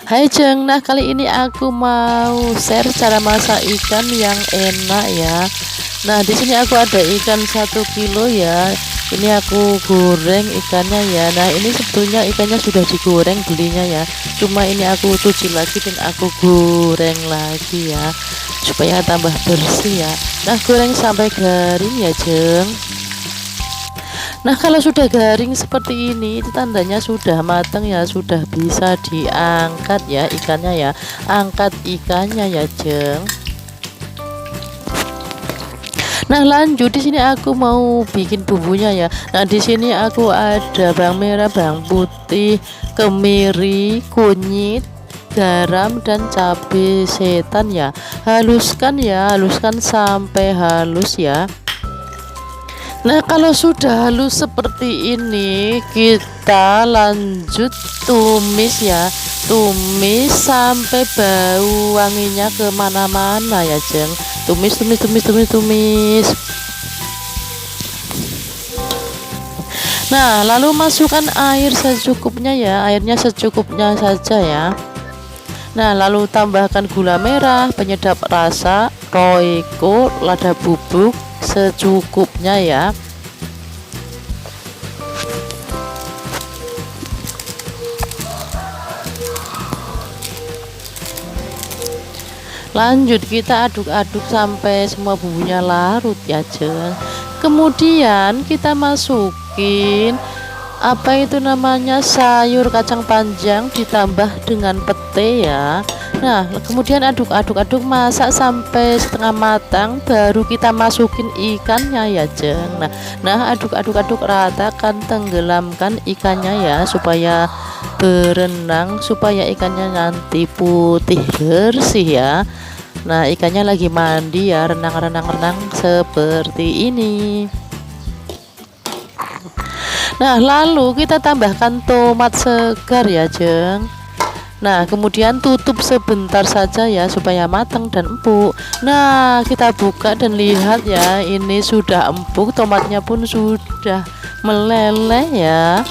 Hai Jeng, nah kali ini aku mau share cara masak ikan yang enak ya. Nah di sini aku ada ikan 1 kilo ya. Ini aku goreng ikannya ya. Nah ini sebetulnya ikannya sudah digoreng belinya ya. Cuma ini aku cuci lagi dan aku goreng lagi ya, supaya tambah bersih ya. Nah goreng sampai garing ya Jeng. Nah kalau sudah garing seperti ini itu tandanya sudah matang ya, sudah bisa diangkat ya ikannya ya. Angkat ikannya ya Jeng. Nah lanjut di sini aku mau bikin bumbunya ya. Nah di sini aku ada bawang merah, bawang putih, kemiri, kunyit, garam dan cabai setan ya. Haluskan ya, haluskan sampai halus ya. Nah kalau sudah halus seperti ini kita lanjut tumis ya, tumis sampai bau wanginya kemana-mana ya Jeng. Tumis tumis tumis tumis tumis. Nah lalu masukkan air secukupnya ya, airnya secukupnya saja ya. Nah lalu tambahkan gula merah, penyedap rasa, royco, lada bubuk secukupnya ya. Lanjut kita aduk-aduk sampai semua bumbunya larut ya Jeng. Kemudian kita masukin apa itu namanya, sayur kacang panjang ditambah dengan pete ya. Nah kemudian aduk-aduk masak sampai setengah matang, baru kita masukin ikannya ya Jeng. Nah aduk-aduk ratakan, tenggelamkan ikannya ya, supaya berenang, supaya ikannya nanti putih bersih ya. Nah ikannya lagi mandi ya, renang seperti ini. Nah lalu kita tambahkan tomat segar ya Jeng. Nah kemudian tutup sebentar saja ya, supaya matang dan empuk. Nah kita buka dan lihat ya, ini sudah empuk, tomatnya pun sudah meleleh ya.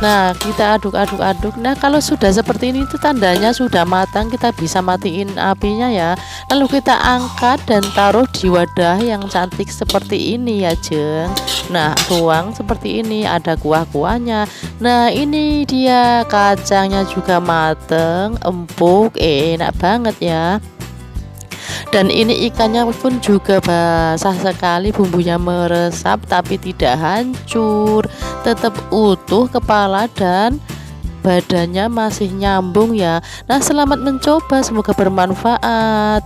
Nah kita aduk-aduk. Nah kalau sudah seperti ini itu tandanya sudah matang, kita bisa matiin apinya ya. Lalu kita angkat dan taruh di wadah yang cantik seperti ini ya Jeng. Nah tuang seperti ini, ada kuah-kuahnya. Nah ini dia, kacangnya juga mateng, empuk, enak banget ya. Dan ini ikannya pun juga basah sekali, bumbunya meresap tapi tidak hancur, tetap utuh kepala dan badannya masih nyambung ya. Nah selamat mencoba, semoga bermanfaat.